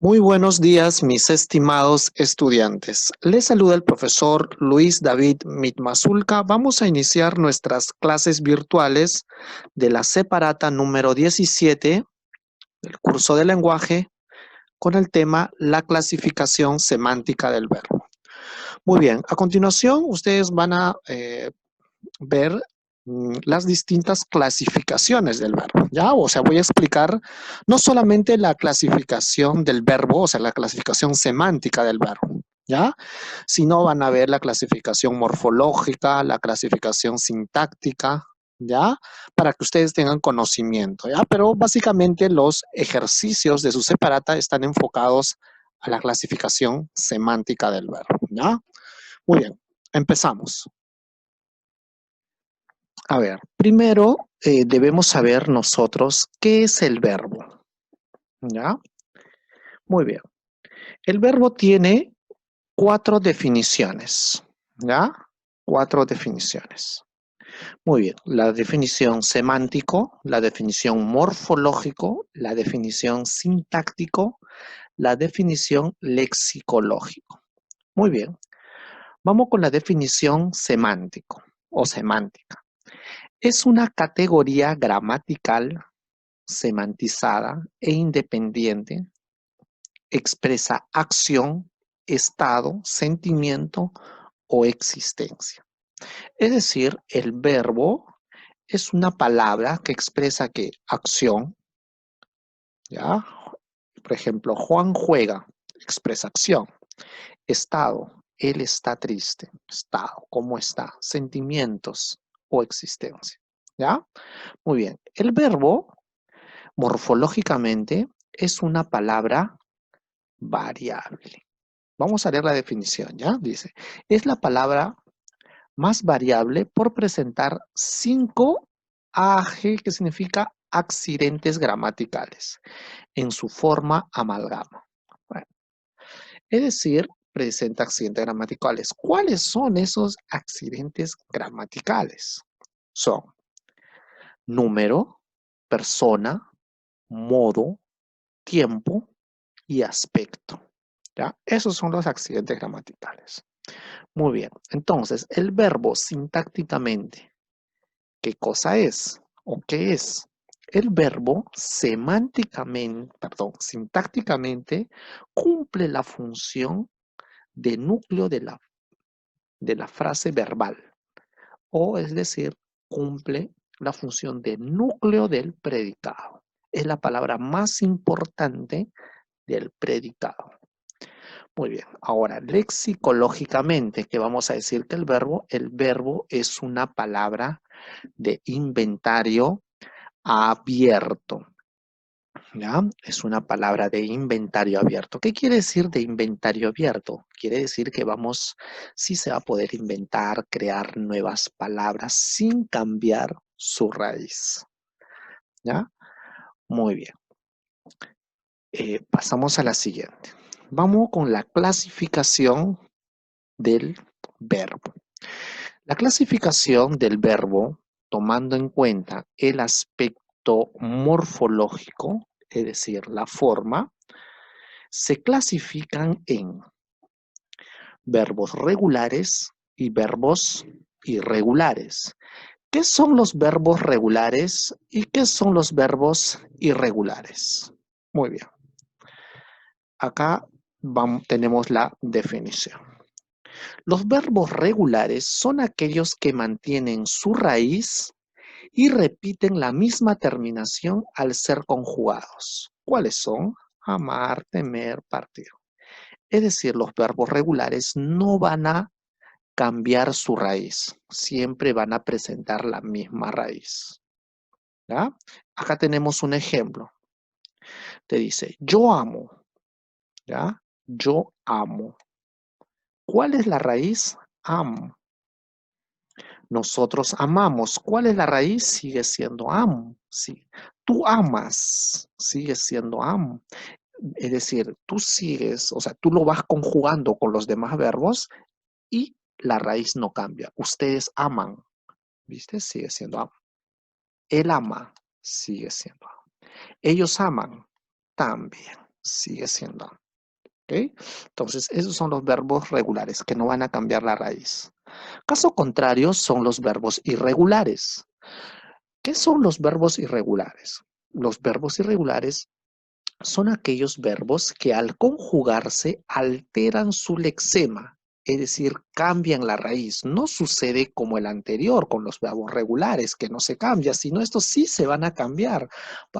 Muy buenos días, mis estimados estudiantes. Les saluda el profesor Luis David Mitmasulca. Vamos a iniciar nuestras clases virtuales de la separata número 17 del curso de lenguaje con el tema la clasificación semántica del verbo. Muy bien, a continuación ustedes van a ver las distintas clasificaciones del verbo, ¿ya? O sea, voy a explicar no solamente la clasificación del verbo, o sea, la clasificación semántica del verbo, ¿ya? Sino van a ver la clasificación morfológica, la clasificación sintáctica, ¿ya? Para que ustedes tengan conocimiento, ¿ya? Pero básicamente los ejercicios de su separata están enfocados a la clasificación semántica del verbo, ¿ya? Muy bien, empezamos. A ver, primero debemos saber nosotros qué es el verbo, ¿ya? Muy bien. El verbo tiene cuatro definiciones, ¿ya? Cuatro definiciones. Muy bien. La definición semántico, la definición morfológico, la definición sintáctico, la definición lexicológico. Muy bien. Vamos con la definición semántico o semántica. Es una categoría gramatical semantizada e independiente, expresa acción, estado, sentimiento o existencia. Es decir, el verbo es una palabra que expresa que acción, ¿ya? Por ejemplo, Juan juega, expresa acción. Estado, él está triste. Estado, ¿cómo está? Sentimientos o existencia, ¿ya? Muy bien. El verbo morfológicamente es una palabra variable. Vamos a leer la definición, ¿ya? Dice, es la palabra más variable por presentar 5 AG, que significa accidentes gramaticales, en su forma amalgama. Bueno, es decir, presenta accidentes gramaticales. ¿Cuáles son esos accidentes gramaticales? Son número, persona, modo, tiempo y aspecto. ¿Ya? Esos son los accidentes gramaticales. Muy bien. Entonces, el verbo sintácticamente, ¿qué cosa es? ¿O qué es? El verbo sintácticamente cumple la función de núcleo de la frase verbal. O es decir, cumple la función de núcleo del predicado. Es la palabra más importante del predicado. Muy bien, ahora lexicológicamente, que vamos a decir que el verbo es una palabra de inventario abierto, ¿ya? Es una palabra de inventario abierto. ¿Qué quiere decir de inventario abierto? Quiere decir que sí se va a poder inventar, crear nuevas palabras sin cambiar su raíz, ¿ya? Muy bien. Pasamos a la siguiente. Vamos con la clasificación del verbo. La clasificación del verbo, tomando en cuenta el aspecto morfológico, es decir, la forma, se clasifican en verbos regulares y verbos irregulares. ¿Qué son los verbos regulares y qué son los verbos irregulares? Muy bien. Acá tenemos la definición. Los verbos regulares son aquellos que mantienen su raíz y repiten la misma terminación al ser conjugados. ¿Cuáles son? Amar, temer, partir. Es decir, los verbos regulares no van a cambiar su raíz, siempre van a presentar la misma raíz. ¿Ya? Acá tenemos un ejemplo. Te dice, yo amo. ¿Ya? Yo amo. ¿Cuál es la raíz? Amo. Nosotros amamos. ¿Cuál es la raíz? Sigue siendo amo. Sí. Tú amas. Sigue siendo amo. Es decir, tú sigues, o sea, tú lo vas conjugando con los demás verbos y la raíz no cambia. Ustedes aman. ¿Viste? Sigue siendo amo. Él ama. Sigue siendo amo. Ellos aman. También. sigue siendo. ¿Ok? Entonces, esos son los verbos regulares que no van a cambiar la raíz. Caso contrario son los verbos irregulares. ¿Qué son los verbos irregulares? Los verbos irregulares son aquellos verbos que al conjugarse alteran su lexema, es decir, cambian la raíz. No sucede como el anterior con los verbos regulares, que no se cambia, sino estos sí se van a cambiar,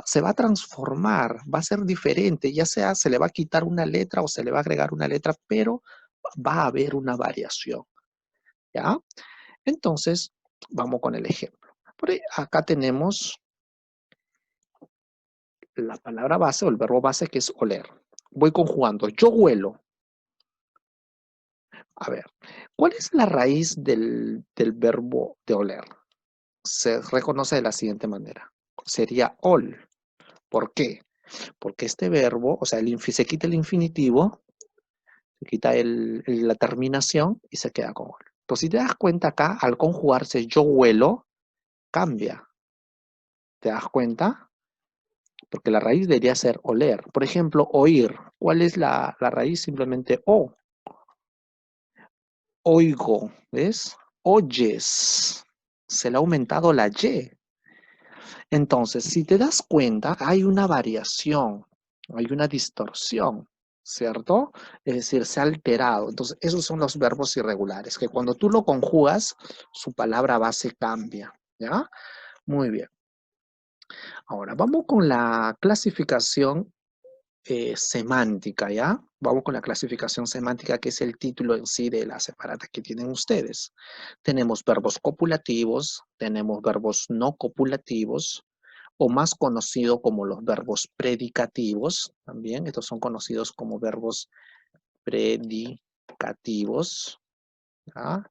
se va a transformar, va a ser diferente, ya sea se le va a quitar una letra o se le va a agregar una letra, pero va a haber una variación, ¿ya? Entonces, vamos con el ejemplo. Por ahí, acá tenemos la palabra base o el verbo base que es oler. Voy conjugando. Yo huelo. A ver, ¿cuál es la raíz del verbo de oler? Se reconoce de la siguiente manera. Sería ol. ¿Por qué? Porque este verbo, o sea, se quita el infinitivo, se quita la terminación y se queda con ol. Entonces, si te das cuenta acá, al conjugarse yo huelo, cambia. ¿Te das cuenta? Porque la raíz debería ser oler. Por ejemplo, oír. ¿Cuál es la raíz? Simplemente o. Oigo, ¿ves? Oyes. Se le ha aumentado la Y. Entonces, si te das cuenta, hay una variación, hay una distorsión, ¿cierto? Es decir, se ha alterado. Entonces, esos son los verbos irregulares, que cuando tú lo conjugas, su palabra base cambia, ¿ya? Muy bien. Ahora, vamos con la clasificación semántica, ¿ya? Vamos con la clasificación semántica, que es el título en sí de la separata que tienen ustedes. Tenemos verbos copulativos, tenemos verbos no copulativos, o más conocido como los verbos predicativos, también, estos son conocidos como verbos predicativos, ¿ya?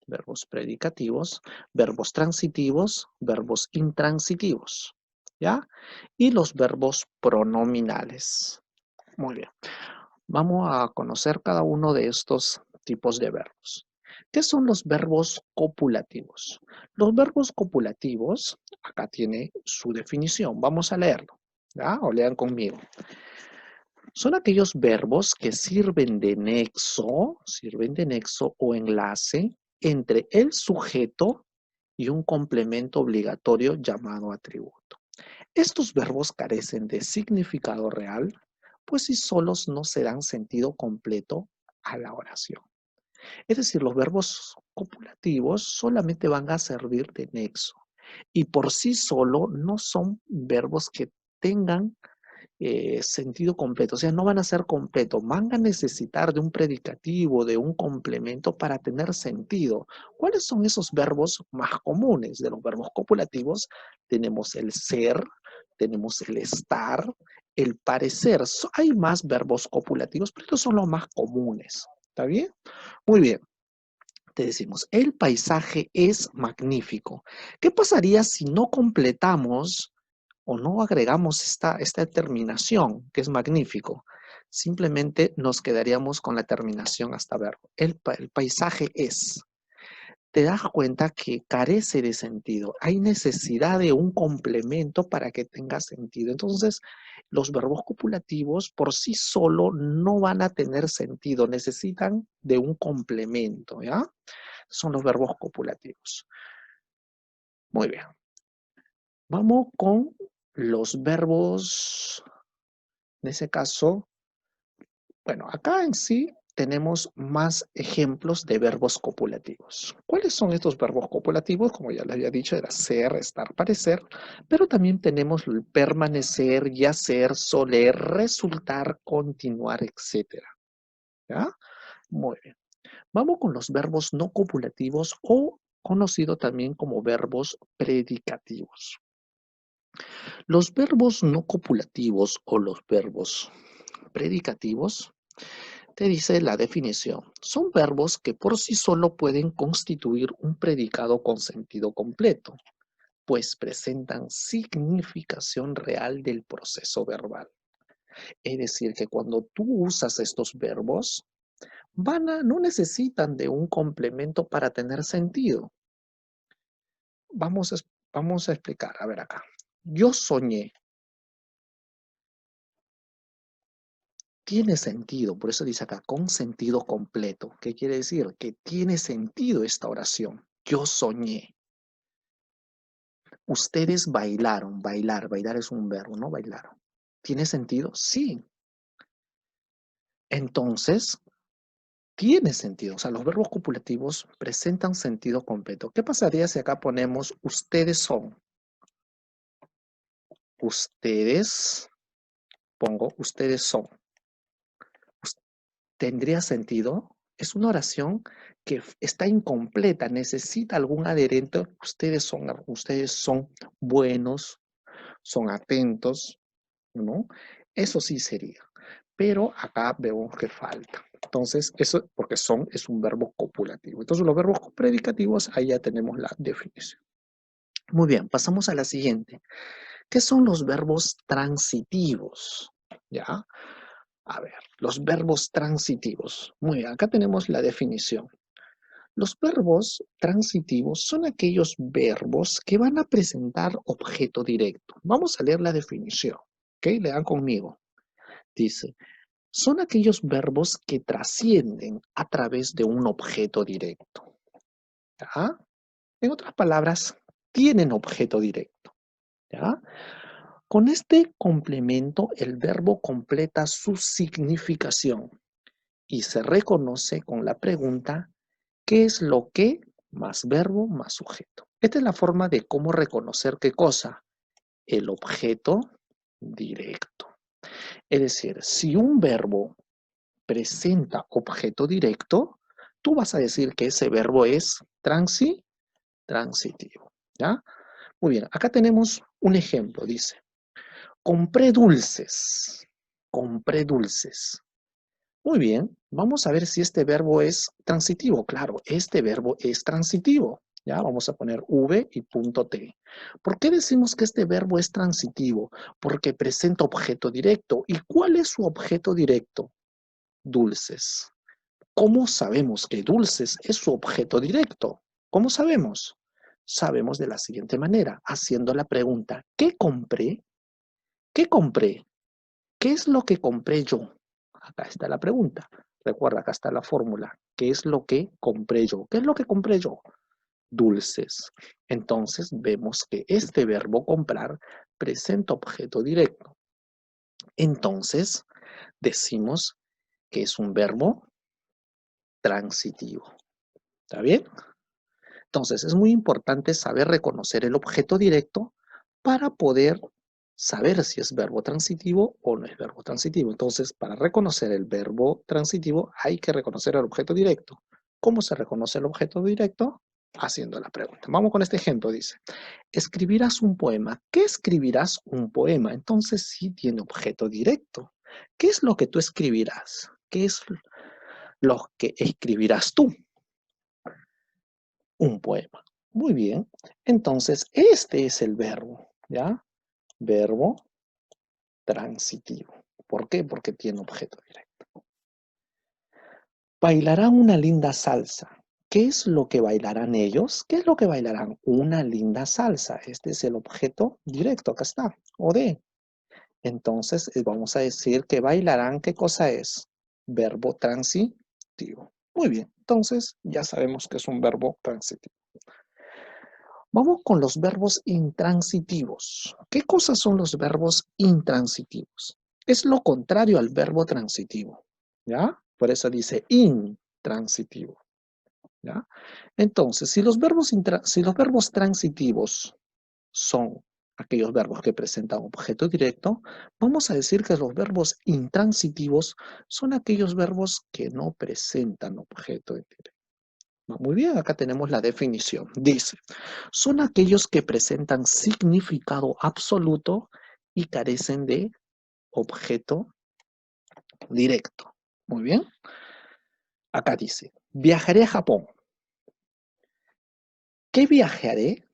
Verbos predicativos, verbos transitivos, verbos intransitivos, ¿ya? Y los verbos pronominales. Muy bien. Vamos a conocer cada uno de estos tipos de verbos. ¿Qué son los verbos copulativos? Los verbos copulativos, acá tiene su definición. Vamos a leerlo, ¿ya? O lean conmigo. Son aquellos verbos que sirven de nexo o enlace entre el sujeto y un complemento obligatorio llamado atributo. Estos verbos carecen de significado real, pues si solos no se dan sentido completo a la oración. Es decir, los verbos copulativos solamente van a servir de nexo y por sí solo no son verbos que tengan sentido completo, o sea, no van a ser completos, van a necesitar de un predicativo, de un complemento para tener sentido. ¿Cuáles son esos verbos más comunes? De los verbos copulativos tenemos el ser, tenemos el estar, el parecer. Hay más verbos copulativos, pero estos son los más comunes. ¿Está bien? Muy bien. Te decimos, el paisaje es magnífico. ¿Qué pasaría si no completamos o no agregamos esta terminación, que es magnífico? Simplemente nos quedaríamos con la terminación hasta verbo. El paisaje es. Te das cuenta que carece de sentido. Hay necesidad de un complemento para que tenga sentido. Entonces, los verbos copulativos por sí solo no van a tener sentido. Necesitan de un complemento, ¿ya? Son los verbos copulativos. Muy bien. Vamos con los verbos, en ese caso, bueno, acá en sí tenemos más ejemplos de verbos copulativos. ¿Cuáles son estos verbos copulativos? Como ya les había dicho, era ser, estar, parecer, pero también tenemos el permanecer, yacer, soler, resultar, continuar, etcétera. ¿Ya? Muy bien. Vamos con los verbos no copulativos o conocido también como verbos predicativos. Los verbos no copulativos o los verbos predicativos, te dice la definición, son verbos que por sí solo pueden constituir un predicado con sentido completo, pues presentan significación real del proceso verbal. Es decir, que cuando tú usas estos verbos, no necesitan de un complemento para tener sentido. Vamos a, vamos a explicar, a ver acá. Yo soñé. tiene sentido, por eso dice acá, con sentido completo. ¿Qué quiere decir? Que tiene sentido esta oración. Yo soñé. Ustedes bailaron. Bailar es un verbo, ¿no? Bailaron. ¿Tiene sentido? Sí. Entonces, tiene sentido. O sea, los verbos copulativos presentan sentido completo. ¿Qué pasaría si acá ponemos ustedes son? Ustedes, pongo ustedes son. ¿Tendría sentido? Es una oración que está incompleta, necesita algún adherente. Ustedes son buenos, son atentos, ¿no? Eso sí sería. Pero acá vemos que falta. Entonces, eso, porque son, es un verbo copulativo. Entonces, los verbos predicativos, ahí ya tenemos la definición. Muy bien, pasamos a la siguiente. ¿Qué son los verbos transitivos? ¿Ya? A ver, los verbos transitivos. Muy bien, acá tenemos la definición. Los verbos transitivos son aquellos verbos que van a presentar objeto directo. Vamos a leer la definición. ¿Ok? Lean conmigo. Dice, son aquellos verbos que trascienden a través de un objeto directo. ¿Ya? En otras palabras, tienen objeto directo. ¿Ya? Con este complemento, el verbo completa su significación y se reconoce con la pregunta, ¿qué es lo que más verbo más sujeto? Esta es la forma de cómo reconocer qué cosa, el objeto directo. Es decir, si un verbo presenta objeto directo, tú vas a decir que ese verbo es transitivo. ¿Ya? Muy bien, acá tenemos un ejemplo, dice, compré dulces, compré dulces. Muy bien, vamos a ver si este verbo es transitivo. Claro, este verbo es transitivo. Ya, vamos a poner V y punto T. ¿Por qué decimos que este verbo es transitivo? Porque presenta objeto directo. ¿Y cuál es su objeto directo? Dulces. ¿Cómo sabemos que dulces es su objeto directo? ¿Cómo sabemos? Sabemos de la siguiente manera, haciendo la pregunta, ¿qué compré? ¿Qué compré? ¿Qué es lo que compré yo? Acá está la pregunta. Recuerda, acá está la fórmula. ¿Qué es lo que compré yo? ¿Qué es lo que compré yo? Dulces. Entonces vemos que este verbo comprar presenta objeto directo. Entonces decimos que es un verbo transitivo. ¿Está bien? Entonces es muy importante saber reconocer el objeto directo para poder saber si es verbo transitivo o no es verbo transitivo. Entonces, para reconocer el verbo transitivo hay que reconocer el objeto directo. ¿Cómo se reconoce el objeto directo? Haciendo la pregunta. Vamos con este ejemplo, dice. Escribirás un poema. ¿Qué escribirás un poema? Entonces sí tiene objeto directo. ¿Qué es lo que tú escribirás? ¿Qué es lo que escribirás tú? Un poema. Muy bien. Entonces, este es el verbo, ¿ya? Verbo transitivo. ¿Por qué? Porque tiene objeto directo. Bailarán una linda salsa. ¿Qué es lo que bailarán ellos? ¿Qué es lo que bailarán? Una linda salsa. Este es el objeto directo, acá está. O de. Entonces, vamos a decir que bailarán, ¿qué cosa es? Verbo transitivo. Muy bien. Entonces, ya sabemos que es un verbo transitivo. Vamos con los verbos intransitivos. ¿Qué cosas son los verbos intransitivos? Es lo contrario al verbo transitivo, ¿ya? Por eso dice intransitivo, ¿ya? Entonces, si los verbos transitivos son aquellos verbos que presentan objeto directo, vamos a decir que los verbos intransitivos son aquellos verbos que no presentan objeto directo. Muy bien, acá tenemos la definición. Dice, son aquellos que presentan significado absoluto y carecen de objeto directo. Muy bien. Acá dice, viajaré a Japón. ¿Qué viajaré?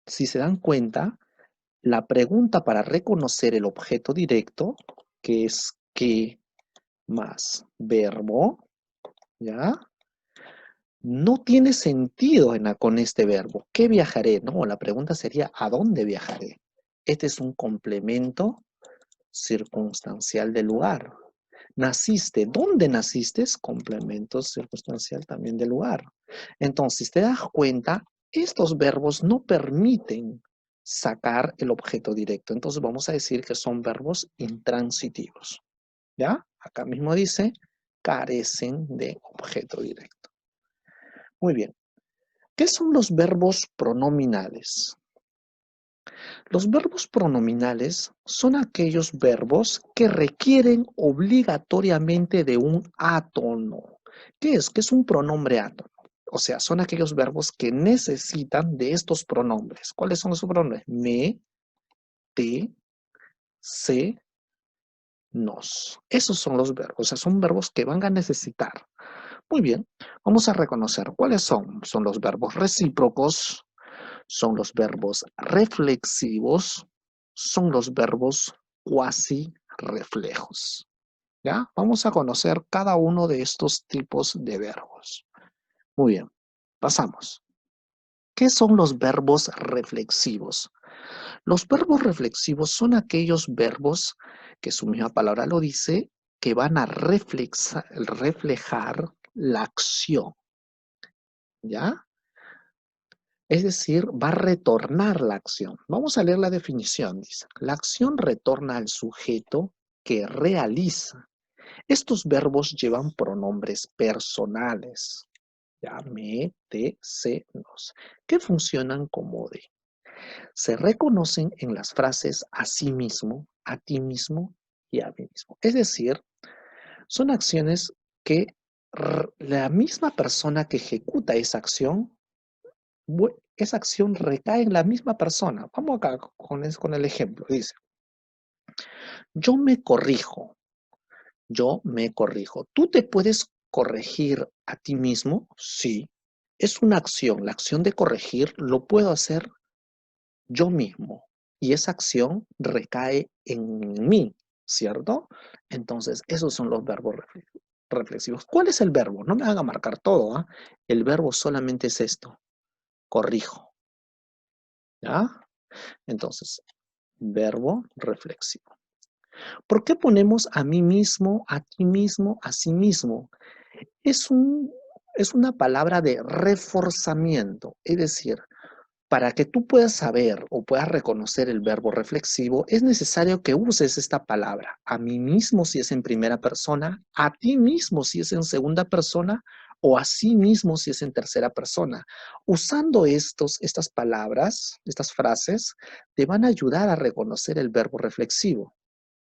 Si se dan cuenta, la pregunta para reconocer el objeto directo, que es qué más verbo, ¿ya? No tiene sentido con este verbo. ¿Qué viajaré? No, la pregunta sería ¿a dónde viajaré? Este es un complemento circunstancial del lugar. Naciste, ¿dónde naciste? Complemento circunstancial también del lugar. Entonces, te das cuenta, estos verbos no permiten sacar el objeto directo. Entonces, vamos a decir que son verbos intransitivos. ¿Ya? Acá mismo dice, carecen de objeto directo. Muy bien. ¿Qué son los verbos pronominales? Los verbos pronominales son aquellos verbos que requieren obligatoriamente de un átono. ¿Qué es? ¿Qué es un pronombre átono? O sea, son aquellos verbos que necesitan de estos pronombres. ¿Cuáles son esos pronombres? Me, te, se, nos. Esos son los verbos. O sea, son verbos que van a necesitar. Muy bien, vamos a reconocer cuáles son. Son los verbos recíprocos, son los verbos reflexivos, son los verbos cuasi reflejos. ¿Ya? Vamos a conocer cada uno de estos tipos de verbos. Muy bien, pasamos. ¿Qué son los verbos reflexivos? Los verbos reflexivos son aquellos verbos que su misma palabra lo dice, que van a reflejar la acción. ¿Ya? Es decir, va a retornar la acción. Vamos a leer la definición. Dice, la acción retorna al sujeto que realiza. Estos verbos llevan pronombres personales. Ya, me, te, se, nos. Que funcionan como de. Se reconocen en las frases a sí mismo, a ti mismo y a mí mismo. Es decir, son acciones que la misma persona que ejecuta esa acción esa acción recae en la misma persona. Vamos acá con el ejemplo. Dice, yo me corrijo. Yo me corrijo. ¿Tú te puedes corregir a ti mismo? Sí. Es una acción. La acción de corregir lo puedo hacer yo mismo. Y esa acción recae en mí, ¿cierto? Entonces, esos son los verbos reflexivos. ¿Cuál es el verbo? No me hagan marcar todo, ¿ah? El verbo solamente es esto. Corrijo. ¿Ya? Entonces, verbo reflexivo. ¿Por qué ponemos a mí mismo, a ti mismo, a sí mismo? Es, es una palabra de reforzamiento, es decir, para que tú puedas saber o puedas reconocer el verbo reflexivo, es necesario que uses esta palabra. A mí mismo si es en primera persona, a ti mismo si es en segunda persona o a sí mismo si es en tercera persona. Usando estas palabras, estas frases, te van a ayudar a reconocer el verbo reflexivo.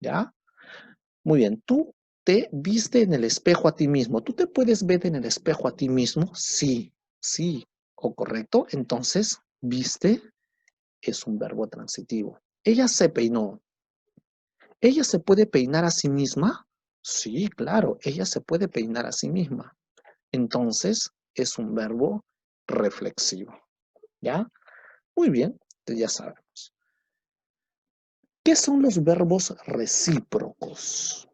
¿Ya? Muy bien, tú te viste en el espejo a ti mismo. ¿Tú te puedes ver en el espejo a ti mismo? Sí, sí, o correcto. Entonces, viste es un verbo transitivo. Ella se peinó. ¿Ella se puede peinar a sí misma? Sí, claro, ella se puede peinar a sí misma. Entonces, es un verbo reflexivo. ¿Ya? Muy bien, ya sabemos. ¿Qué son los verbos recíprocos?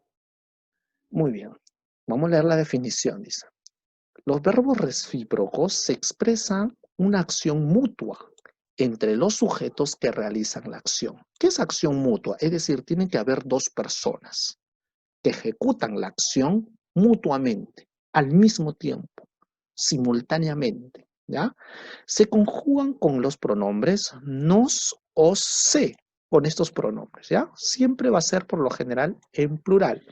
Muy bien. Vamos a leer la definición, dice. Los verbos recíprocos se expresan una acción mutua entre los sujetos que realizan la acción. ¿Qué es acción mutua? Es decir, tienen que haber dos personas que ejecutan la acción mutuamente, al mismo tiempo, simultáneamente, ¿ya? Se conjugan con los pronombres nos o se, con estos pronombres, ¿ya? Siempre va a ser por lo general en plural.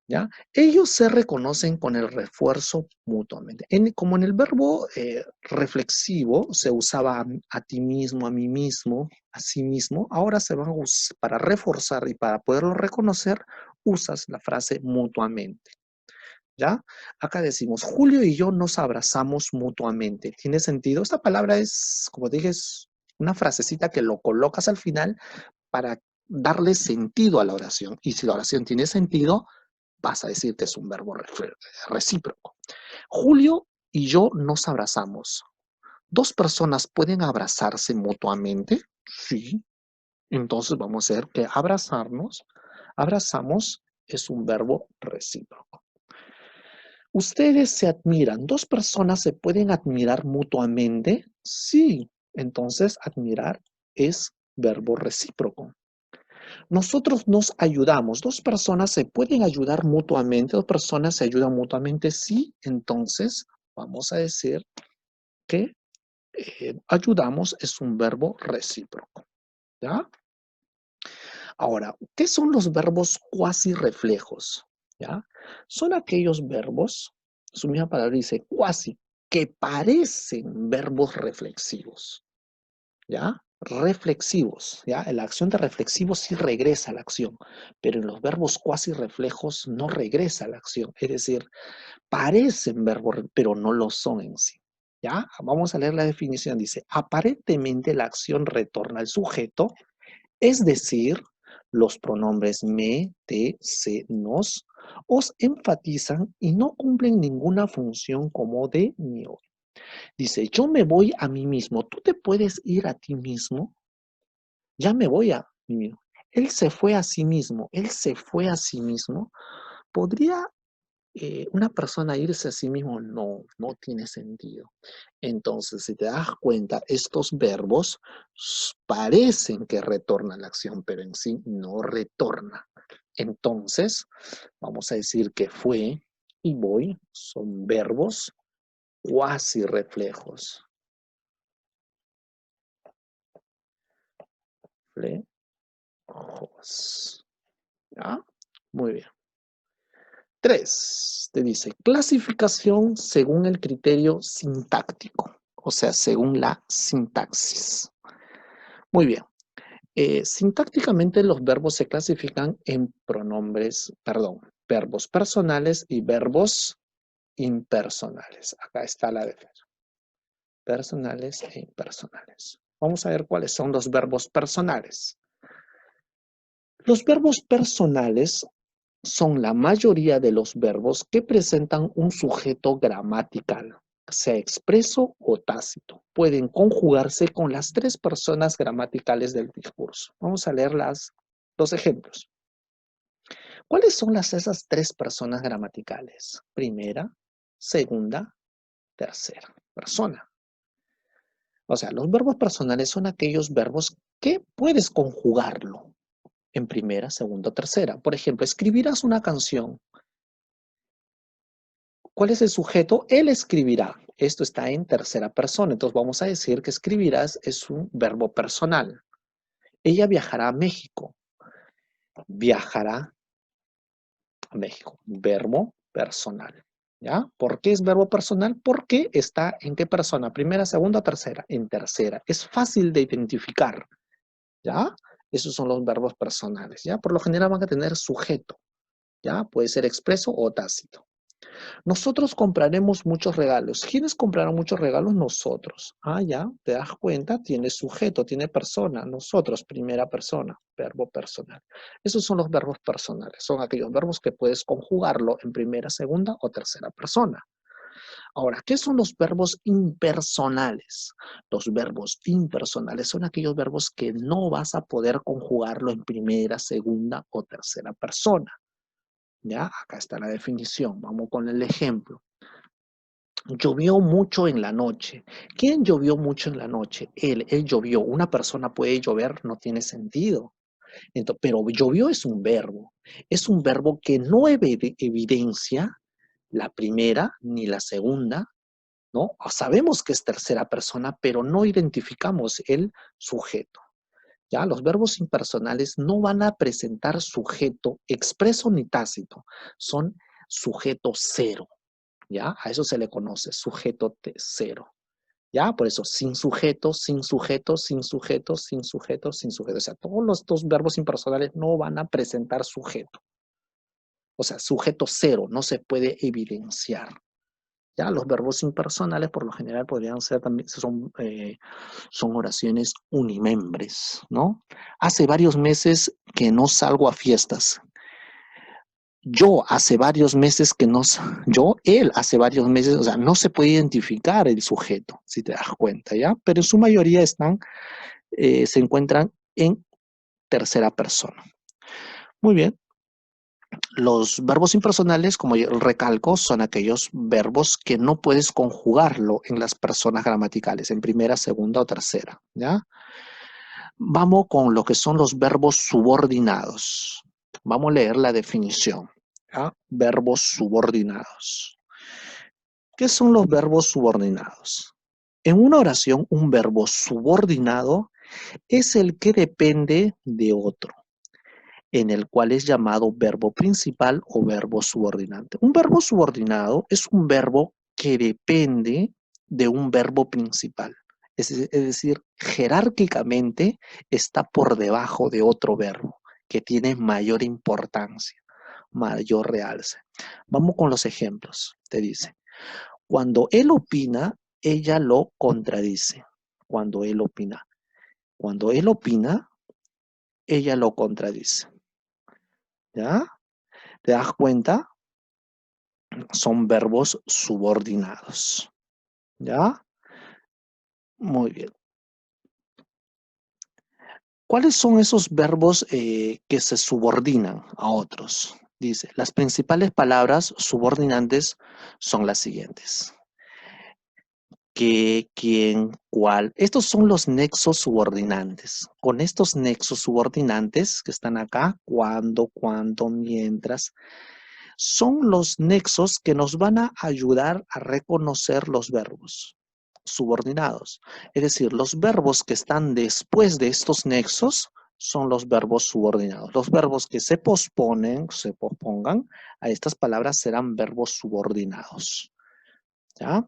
¿Ya? Ellos se reconocen con el refuerzo mutuamente. Como en el verbo reflexivo se usaba a ti mismo, a mí mismo, a sí mismo, ahora se van a usar, para reforzar y para poderlo reconocer, usas la frase mutuamente. ¿Ya? Acá decimos, Julio y yo nos abrazamos mutuamente. ¿Tiene sentido? Esta palabra es, como dije, es una frasecita que lo colocas al final para darle sentido a la oración. Y si la oración tiene sentido, vas a decir que es un verbo recíproco. Julio y yo nos abrazamos. ¿Dos personas pueden abrazarse mutuamente? Sí. Entonces vamos a ver que abrazamos es un verbo recíproco. ¿Ustedes se admiran? ¿Dos personas se pueden admirar mutuamente? Sí. Entonces admirar es verbo recíproco. Nosotros nos ayudamos. Dos personas se pueden ayudar mutuamente. Dos personas se ayudan mutuamente. Sí, entonces vamos a decir que ayudamos es un verbo recíproco. ¿Ya? Ahora, ¿qué son los verbos cuasi reflejos? ¿Ya? Son aquellos verbos, su misma palabra dice cuasi, que parecen verbos reflexivos. ¿Ya? Reflexivos, ¿ya? En la acción de reflexivos sí regresa a la acción, pero en los verbos cuasi reflejos no regresa a la acción. Es decir, parecen verbos, pero no lo son en sí. ¿Ya? Vamos a leer la definición. Dice, aparentemente la acción retorna al sujeto, es decir, los pronombres me, te, se, nos, os enfatizan y no cumplen ninguna función como de ni hoy. Dice, yo me voy a mí mismo. ¿Tú te puedes ir a ti mismo? Ya me voy a mí mismo. Él se fue a sí mismo. Él se fue a sí mismo. ¿Podría una persona irse a sí mismo? No, no tiene sentido. Entonces, si te das cuenta, estos verbos parecen que retornan la acción, pero en sí no retorna. Entonces, vamos a decir que fue y voy son verbos cuasi reflejos. Reflejos. ¿Ya? Muy bien. 3, te dice clasificación según el criterio sintáctico, o sea, según la sintaxis. Muy bien. Sintácticamente los verbos se clasifican en verbos personales y verbos impersonales. Acá está la definición. Personales e impersonales. Vamos a ver cuáles son los verbos personales. Los verbos personales son la mayoría de los verbos que presentan un sujeto gramatical, sea expreso o tácito. Pueden conjugarse con las 3 personas gramaticales del discurso. Vamos a leer los ejemplos. ¿Cuáles son esas 3 personas gramaticales? Primera, segunda, tercera persona. O sea, los verbos personales son aquellos verbos que puedes conjugarlo en primera, segunda o tercera. Por ejemplo, escribirás una canción. ¿Cuál es el sujeto? Él escribirá. Esto está en tercera persona. Entonces vamos a decir que escribirás es un verbo personal. Ella viajará a México. Viajará a México. Verbo personal. ¿Ya? ¿Por qué es verbo personal? Porque está en qué persona. Primera, segunda, tercera. En tercera. Es fácil de identificar. ¿Ya? Esos son los verbos personales. ¿Ya? Por lo general van a tener sujeto. ¿Ya? Puede ser expreso o tácito. Nosotros compraremos muchos regalos. ¿Quiénes comprarán muchos regalos? Nosotros. Ah, ya, te das cuenta, tiene sujeto, tiene persona. Nosotros, primera persona, verbo personal. Esos son los verbos personales. Son aquellos verbos que puedes conjugarlo en primera, segunda o tercera persona. Ahora, ¿qué son los verbos impersonales? Los verbos impersonales son aquellos verbos que no vas a poder conjugarlo en primera, segunda o tercera persona. ¿Ya? Acá está la definición. Vamos con el ejemplo. Llovió mucho en la noche. ¿Quién llovió mucho en la noche? Él llovió. Una persona puede llover, no tiene sentido. Entonces, pero llovió es un verbo. Es un verbo que no evidencia la primera ni la segunda, ¿no? Sabemos que es tercera persona, pero no identificamos el sujeto. ¿Ya? Los verbos impersonales no van a presentar sujeto expreso ni tácito. Son sujeto cero. ¿Ya? A eso se le conoce, sujeto cero. ¿Ya? Por eso, sin sujeto, sin sujeto, sin sujeto, sin sujeto, sin sujeto. O sea, todos estos verbos impersonales no van a presentar sujeto. O sea, sujeto cero, no se puede evidenciar. ¿Ya? Los verbos impersonales, por lo general, podrían ser también, son oraciones unimembres, ¿no? Hace varios meses que no salgo a fiestas. Yo hace varios meses que no, él hace varios meses, o sea, no se puede identificar el sujeto, si te das cuenta, ¿ya? Pero en su mayoría se encuentran en tercera persona. Muy bien. Los verbos impersonales, como yo recalco, son aquellos verbos que no puedes conjugarlo en las personas gramaticales, en primera, segunda o tercera, ¿ya? Vamos con lo que son los verbos subordinados. Vamos a leer la definición. ¿Ya? Verbos subordinados. ¿Qué son los verbos subordinados? En una oración, un verbo subordinado es el que depende de otro, en el cual es llamado verbo principal o verbo subordinante. Un verbo subordinado es un verbo que depende de un verbo principal. Es decir, jerárquicamente está por debajo de otro verbo que tiene mayor importancia, mayor realce. Vamos con los ejemplos. Te dice, cuando él opina, ella lo contradice. Cuando él opina. Cuando él opina, ella lo contradice. ¿Ya? ¿Te das cuenta? Son verbos subordinados. ¿Ya? Muy bien. ¿Cuáles son esos verbos que se subordinan a otros? Dice, las principales palabras subordinantes son las siguientes. Que, quién, cuál. Estos son los nexos subordinantes. Con estos nexos subordinantes que están acá, cuando, cuánto, mientras, son los nexos que nos van a ayudar a reconocer los verbos subordinados. Es decir, los verbos que están después de estos nexos son los verbos subordinados. Los verbos que se pospongan, a estas palabras serán verbos subordinados. ¿Ya?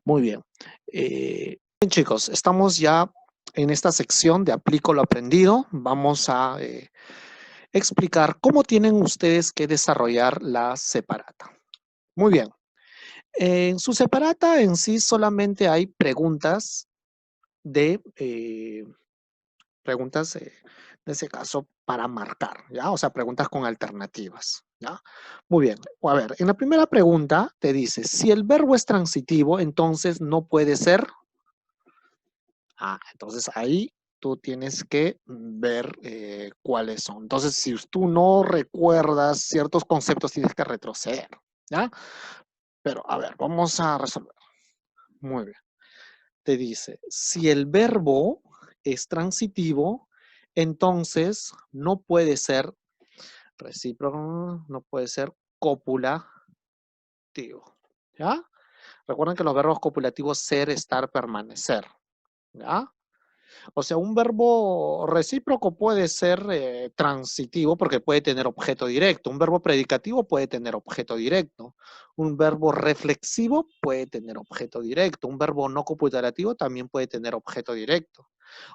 Muy bien. Bien, chicos, estamos ya en esta sección de aplico lo aprendido. Vamos a explicar cómo tienen ustedes que desarrollar la separata. Muy bien. En su separata en sí solamente hay preguntas en ese caso, para marcar, ¿ya? O sea, preguntas con alternativas, ¿ya? Muy bien. A ver, en la primera pregunta te dice, si el verbo es transitivo, entonces no puede ser. Entonces ahí tú tienes que ver cuáles son. Entonces, si tú no recuerdas ciertos conceptos, tienes que retroceder, ¿ya? Pero, a ver, vamos a resolver. Muy bien. Te dice, si el verbo es transitivo, entonces no puede ser recíproco, no puede ser copulativo, ¿ya? Recuerden que los verbos copulativos ser, estar, permanecer, ¿ya? O sea, un verbo recíproco puede ser transitivo porque puede tener objeto directo. Un verbo predicativo puede tener objeto directo. Un verbo reflexivo puede tener objeto directo. Un verbo no copulativo también puede tener objeto directo.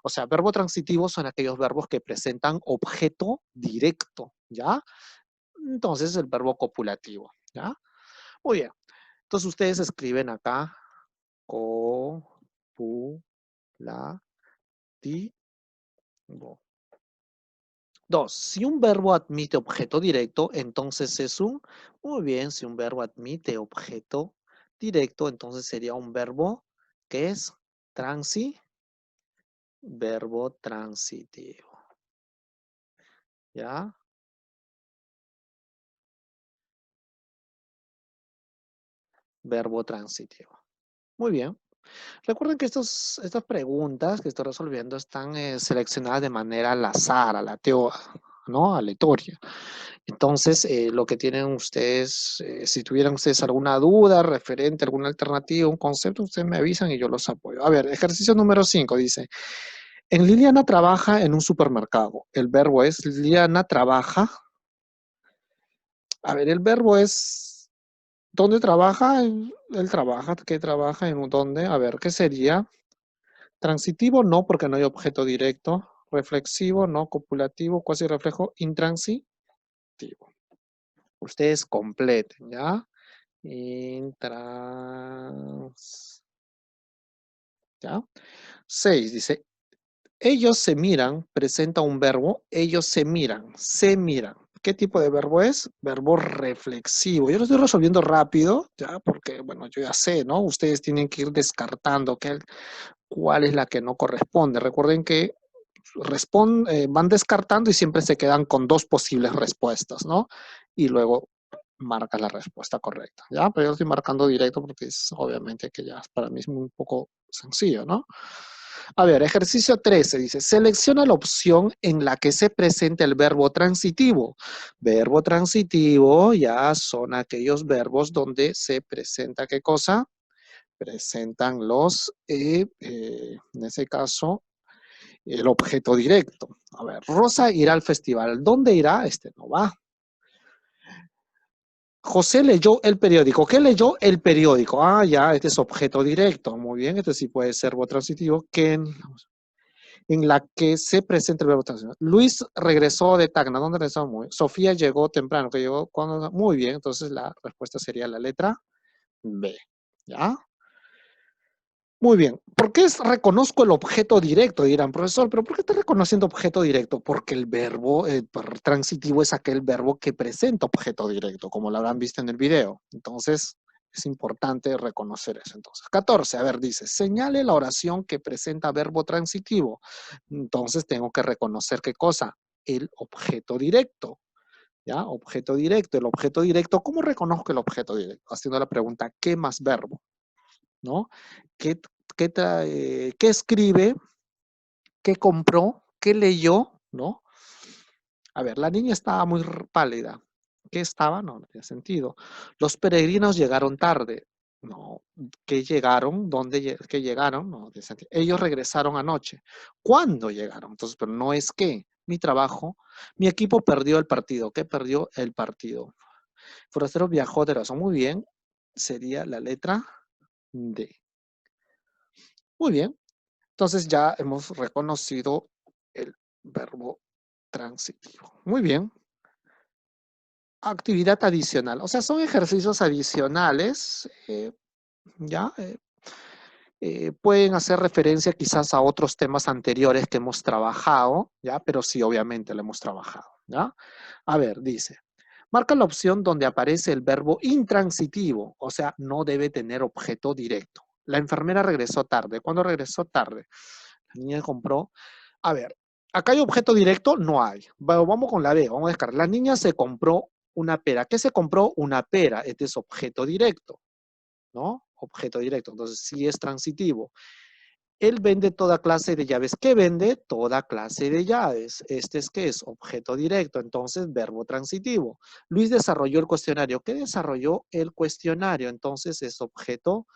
O sea, verbo transitivo son aquellos verbos que presentan objeto directo, ¿ya? Entonces, el verbo copulativo, ¿ya? Muy bien. Entonces, ustedes escriben acá copulativo. 2. Si un verbo admite objeto directo, entonces es un. Muy bien, si un verbo admite objeto directo, entonces sería un verbo que es verbo transitivo. ¿Ya? Verbo transitivo. Muy bien. Recuerden que estas preguntas que estoy resolviendo están seleccionadas de manera al azar, ¿no? Aleatoria. Entonces, lo que tienen ustedes, si tuvieran ustedes alguna duda referente a alguna alternativa, un concepto, ustedes me avisan y yo los apoyo. A ver, ejercicio número 5 dice, en Liliana trabaja en un supermercado. El verbo es Liliana trabaja. A ver, el verbo es, ¿dónde trabaja? Él trabaja, ¿qué trabaja? ¿En dónde? A ver, ¿qué sería? Transitivo no, porque no hay objeto directo. Reflexivo no, copulativo, cuasi reflejo, intransitivo. Ustedes completen, ¿ya? ¿Ya? 6 dice, ellos se miran, presenta un verbo, ellos se miran, se miran. ¿Qué tipo de verbo es? Verbo reflexivo. Yo lo estoy resolviendo rápido, ¿ya? Porque, bueno, yo ya sé, ¿no? Ustedes tienen que ir descartando cuál es la que no corresponde. Recuerden que van descartando y siempre se quedan con dos posibles respuestas, ¿no? Y luego marca la respuesta correcta, ¿ya? Pero yo estoy marcando directo porque es obviamente que ya para mí es un poco sencillo, ¿no? A ver, ejercicio 13 dice, selecciona la opción en la que se presenta el verbo transitivo. Verbo transitivo ya son aquellos verbos donde se presenta, ¿qué cosa? Presentan en ese caso, el objeto directo. A ver, Rosa irá al festival. ¿Dónde irá? Este no va. José leyó el periódico. ¿Qué leyó? El periódico. Ah, ya, este es objeto directo. Muy bien, este sí puede ser verbo transitivo. En la que se presenta el verbo transitivo. Luis regresó de Tacna. ¿Dónde regresó? Muy bien. Sofía llegó temprano. ¿Que llegó cuando? Muy bien, entonces la respuesta sería la letra B. ¿Ya? Muy bien. ¿Por qué reconozco el objeto directo? Dirán, profesor, ¿pero por qué está reconociendo objeto directo? Porque el verbo transitivo es aquel verbo que presenta objeto directo, como lo habrán visto en el video. Entonces, es importante reconocer eso. Entonces, 14, a ver, dice, señale la oración que presenta verbo transitivo. Entonces, tengo que reconocer qué cosa? El objeto directo. ¿Ya? Objeto directo. El objeto directo, ¿cómo reconozco el objeto directo? Haciendo la pregunta, ¿qué más verbo? ¿No? ¿Qué, qué escribe? ¿Qué compró? ¿Qué leyó? ¿No? A ver, la niña estaba muy pálida. ¿Qué estaba? No, no tiene sentido. Los peregrinos llegaron tarde. No. ¿Qué llegaron? ¿Dónde qué llegaron? No tiene sentido. Ellos regresaron anoche. ¿Cuándo llegaron? Entonces, pero no es que mi trabajo, mi equipo perdió el partido. ¿Qué perdió el partido? Forastero viajó de razón. Muy bien. Sería la letra D. Muy bien. Entonces ya hemos reconocido el verbo transitivo. Muy bien. Actividad adicional. O sea, son ejercicios adicionales, ¿ya? Pueden hacer referencia quizás a otros temas anteriores que hemos trabajado, ¿ya? Pero sí, obviamente lo hemos trabajado, ¿ya? A ver, dice, marca la opción donde aparece el verbo intransitivo, o sea, no debe tener objeto directo. La enfermera regresó tarde. ¿Cuándo regresó tarde? La niña compró. A ver, acá hay objeto directo, no hay. Vamos con la B, vamos a descargar. La niña se compró una pera. ¿Qué se compró? Una pera. Este es objeto directo, ¿no? Objeto directo. Entonces, sí es transitivo. Él vende toda clase de llaves. ¿Qué vende? Toda clase de llaves. Este es ¿qué es? Objeto directo. Entonces, verbo transitivo. Luis desarrolló el cuestionario. ¿Qué desarrolló el cuestionario? Entonces, es objeto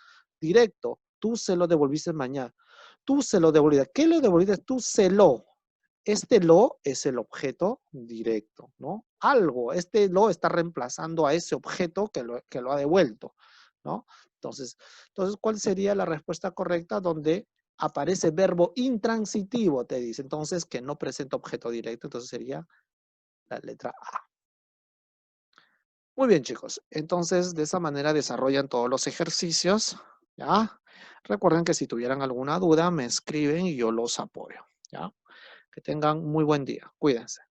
directo. Tú se lo devolviste mañana. Tú se lo devolviste. ¿Qué lo devolviste? Tú se lo. Este lo es el objeto directo, ¿no? Algo, este lo está reemplazando a ese objeto que lo ha devuelto, ¿no? Entonces, ¿cuál sería la respuesta correcta donde aparece verbo intransitivo, te dice? Entonces, que no presenta objeto directo, entonces sería la letra A. Muy bien, chicos. Entonces, de esa manera desarrollan todos los ejercicios, ¿ya? Recuerden que si tuvieran alguna duda, me escriben y yo los apoyo, ¿ya? Que tengan muy buen día. Cuídense.